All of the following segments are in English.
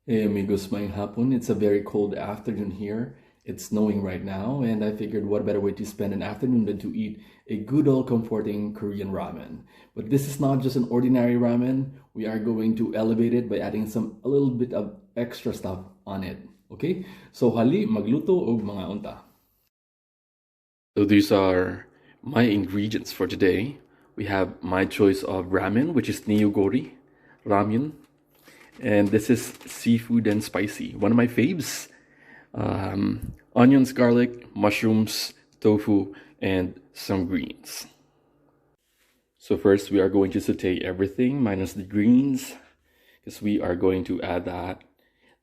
Hey amigos, maayong hapon. It's a very cold afternoon here. It's snowing right now, and I figured what better way to spend an afternoon than to eat a good old comforting Korean ramen. But this is not just an ordinary ramen. We are going to elevate it by adding a little bit of extra stuff on it. Okay? So hali magluto og mga unta. So these are my ingredients for today. We have my choice of ramen, which is Neoguri, Ramyun, and this is seafood and spicy. One of my faves. Onions, garlic, mushrooms, tofu, and some greens. So first we are going to saute everything minus the greens because we are going to add that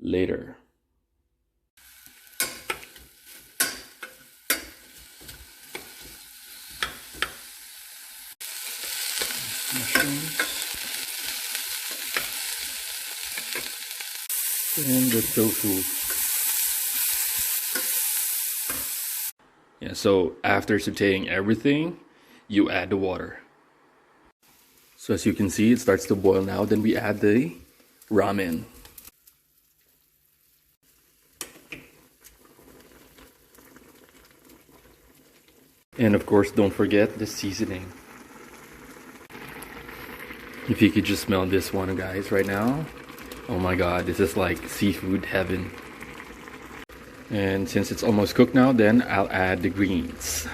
later. Mushrooms. And the tofu. Yeah, so after sauteing everything, you add the water. So as you can see, it starts to boil now. Then we add the ramen. And of course, don't forget the seasoning. If you could just smell this one, guys, right now. Oh my god, this is like seafood heaven. And since it's almost cooked now, then I'll add the greens.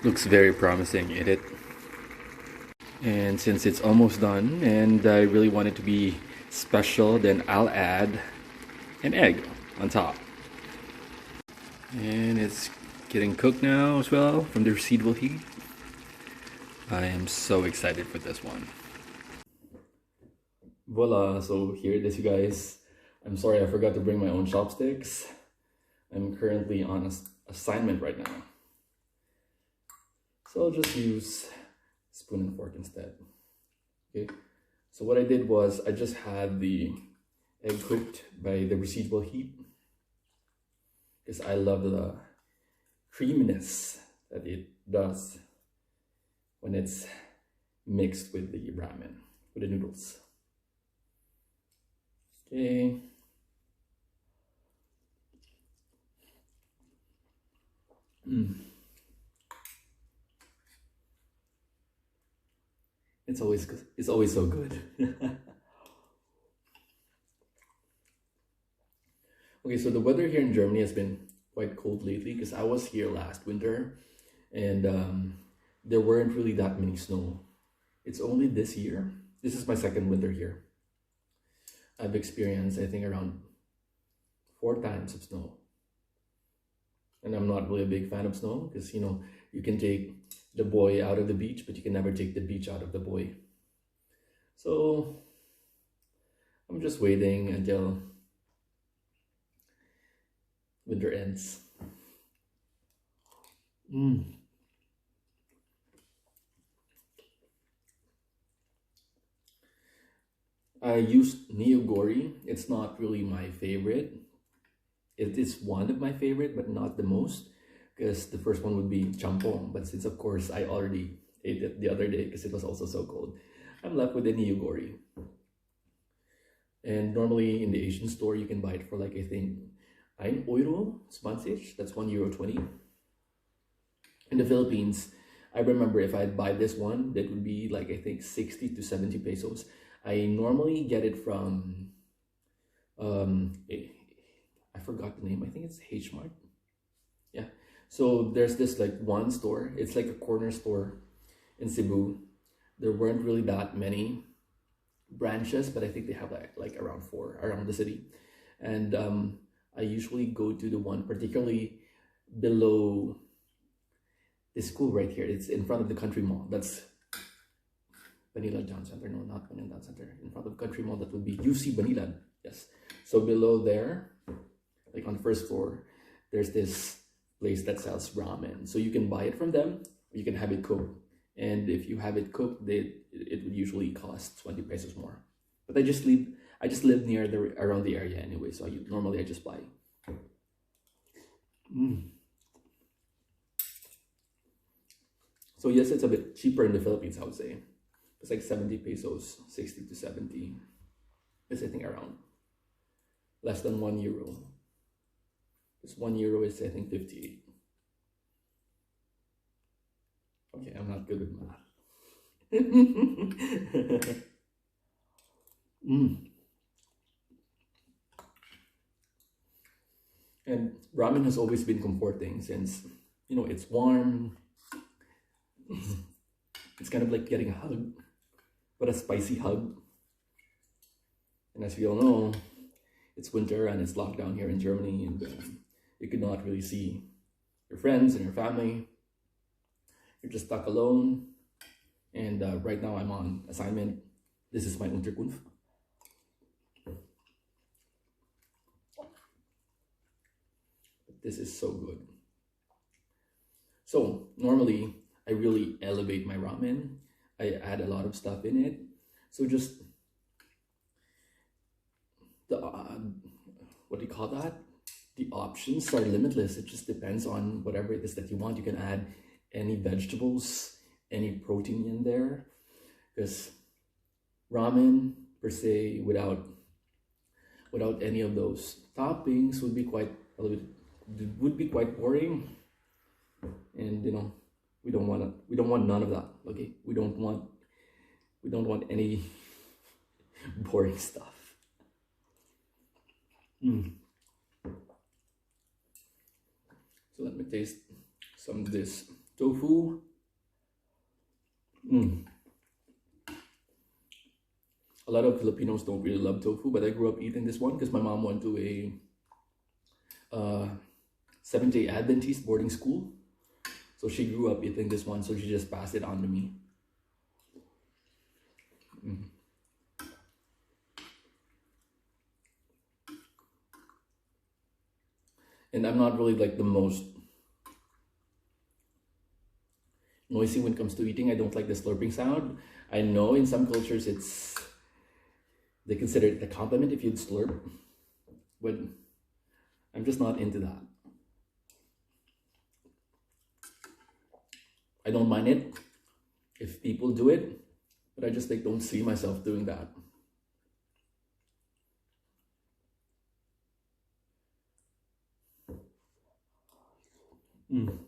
Looks very promising, ain't it? And since it's almost done and I really want it to be special, then I'll add an egg on top. And it's getting cooked now as well from the residual heat. I am so excited for this one. Voila, so here it is, you guys. I'm sorry I forgot to bring my own chopsticks. I'm currently on assignment right now. So I'll just use spoon and fork instead. Okay, so what I did was I just had the egg cooked by the residual heat because I love the creaminess that it does when it's mixed with the ramen, with the noodles. Okay. It's always so good. Okay, so the weather here in Germany has been quite cold lately because I was here last winter and there weren't really that many snow. It's only this year. This is my second winter here. I've experienced, I think, around 4 times of snow. And I'm not really a big fan of snow because, you know, you can take the boy out of the beach, but you can never take the beach out of the boy. So I'm just waiting until winter ends. I used Neoguri. It's not really my favorite. It is one of my favorite, but not the most, because the first one would be champong. But since of course I already ate it the other day because it was also so cold, I'm left with the Neoguri. And normally in the Asian store you can buy it for like, I think, 1 euro 20. That's €1.20. In the Philippines, I remember if I'd buy this one, that would be like, I think, 60 to 70 pesos. I normally get it from I forgot the name. I think it's H Mart. Yeah. So there's this like one store. It's like a corner store in Cebu. There weren't really that many branches, but I think they have like around 4 around the city. And I usually go to the one particularly below this school right here. It's in front of the country mall. That's Manila Town Center. No, not Manila Town Center. In front of country mall, that would be UC Manila. Yes. So below there, like on the first floor, there's this place that sells ramen. So you can buy it from them, or you can have it cooked. And if you have it cooked, it would usually cost 20 pesos more. But I just live near around the area anyway, so normally I just buy. So yes, it's a bit cheaper in the Philippines, I would say. It's like 70 pesos, 60 to 70. It's I think around less than €1. Because €1 is I think 58. Okay, I'm not good with math. And ramen has always been comforting since, you know, it's warm. It's kind of like getting a hug, but a spicy hug. And as we all know, it's winter and it's locked down here in Germany, and you could not really see your friends and your family. You're just stuck alone. And right now I'm on assignment. This is my Unterkunft. This is so good. So normally I really elevate my ramen. I add a lot of stuff in it. So just the what do you call that? The options are limitless. It just depends on whatever it is that you want. You can add any vegetables, any protein in there, because ramen per se without any of those toppings would be quite boring. And you know, we don't want none of that. Okay, we don't want any boring stuff. So let me taste some of this tofu. A lot of Filipinos don't really love tofu, but I grew up eating this one because my mom went to a Seventh-day Adventist boarding school. So she grew up eating this one, so she just passed it on to me. And I'm not really like the most noisy when it comes to eating. I don't like the slurping sound. I know in some cultures they consider it a compliment if you'd slurp, but I'm just not into that. I don't mind it if people do it, but I just like don't see myself doing that. And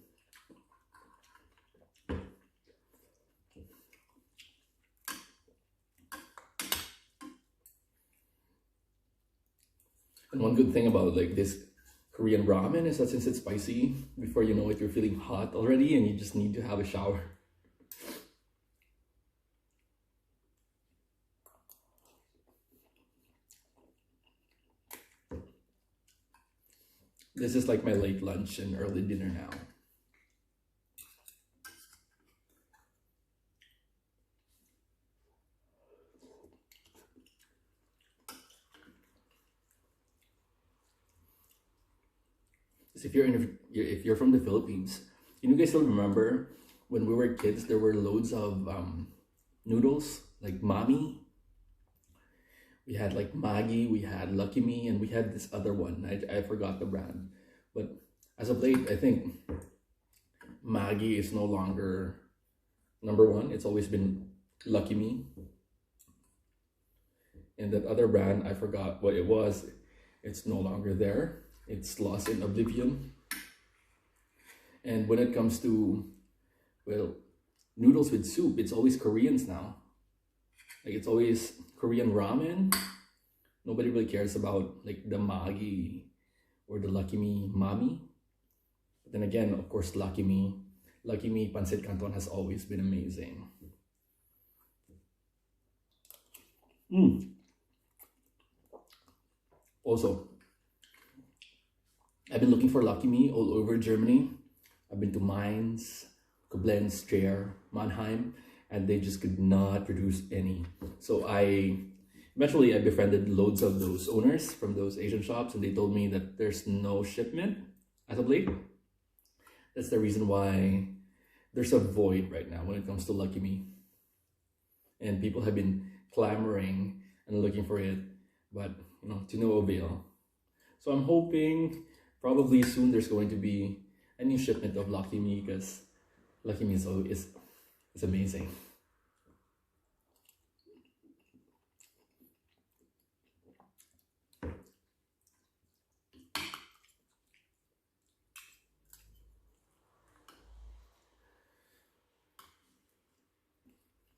one good thing about like this Korean ramen is that since it's spicy, before you know it, you're feeling hot already and you just need to have a shower. This is like my late lunch and early dinner now. If you're from the Philippines, you guys still remember when we were kids, there were loads of noodles like Mami. We had like Maggi, we had Lucky Me, and we had this other one. I forgot the brand, but as of late, I think Maggi is no longer number one. It's always been Lucky Me, and that other brand, I forgot what it was. It's no longer there. It's lost in oblivion. And when it comes to, well, noodles with soup, it's always Koreans now. Like it's always Korean ramen. Nobody really cares about like the Maggi or the Lucky Me Mami. But then again, of course, Lucky Me Pancit Canton has always been amazing. Also, I've been looking for Lucky Me all over Germany. I've been to Mainz, Koblenz, Trier, Mannheim, and they just could not produce any. So eventually I befriended loads of those owners from those Asian shops, and they told me that there's no shipment as of late. That's the reason why there's a void right now when it comes to Lucky Me. And people have been clamoring and looking for it, but you know, to no avail. So I'm hoping probably soon there's going to be a new shipment of Lucky Me, because Lucky Me is amazing.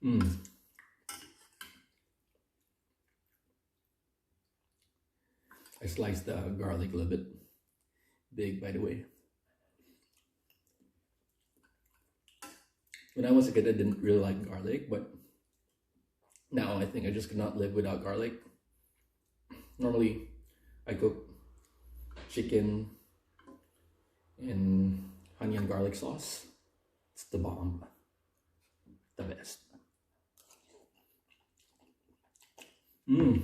Mm. I sliced the garlic a little bit big, by the way. When I was a kid, I didn't really like garlic, but now I think I just cannot live without garlic. Normally, I cook chicken in honey and garlic sauce. It's the bomb. The best. Mmm.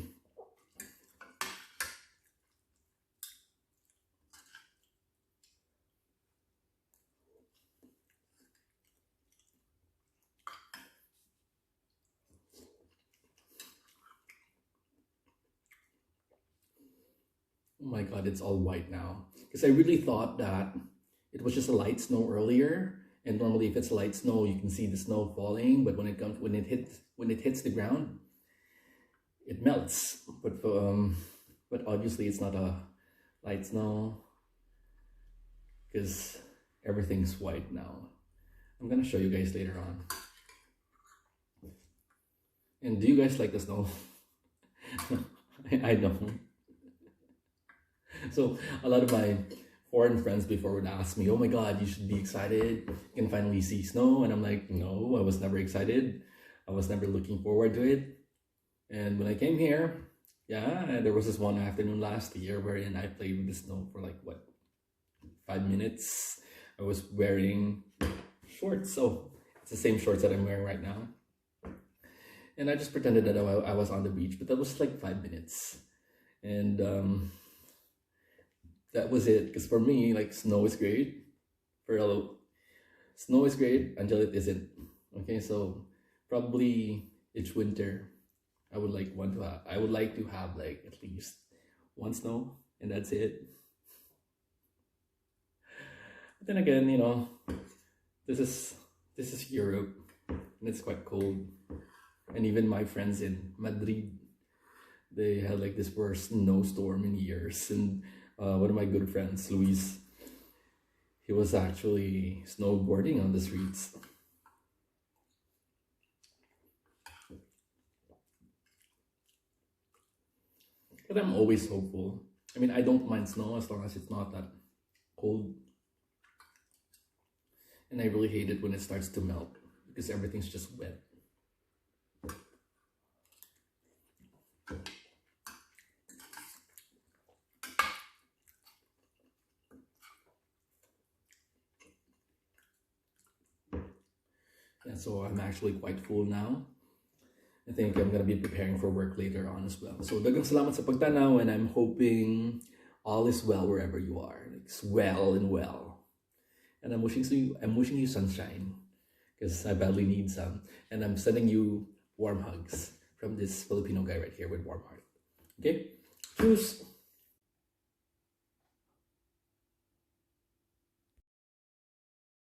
Oh my god, it's all white now. Because I really thought that it was just a light snow earlier. And normally if it's light snow, you can see the snow falling, but when it hits the ground, it melts. But obviously it's not a light snow because everything's white now. I'm gonna show you guys later on. And do you guys like the snow? I don't. So a lot of my foreign friends before would ask me, oh my god, you should be excited, you can finally see snow. And I'm like, no, I was never excited. I was never looking forward to it. And when I came here, yeah, there was this one afternoon last year wherein I played with the snow for like, what, 5 minutes. I was wearing shorts, so it's the same shorts that I'm wearing right now. And I just pretended that I was on the beach, but that was like 5 minutes. And that was it. Because for me, like, snow is great. Snow is great until it isn't. Okay, so probably each winter, I would like to have like at least one snow, and that's it. But then again, you know, this is Europe, and it's quite cold. And even my friends in Madrid, they had like this worst snowstorm in years. And one of my good friends, Luis, he was actually snowboarding on the streets. But I'm always hopeful. I mean, I don't mind snow as long as it's not that cold. And I really hate it when it starts to melt because everything's just wet. Yeah, so I'm actually quite full now. I think I'm gonna be preparing for work later on as well. So dagang salamat sa pagtanaw, and I'm hoping all is well wherever you are. Like, well and well. And I'm wishing you sunshine, because I badly need some. And I'm sending you warm hugs from this Filipino guy right here with warm heart. Okay? Tschüss!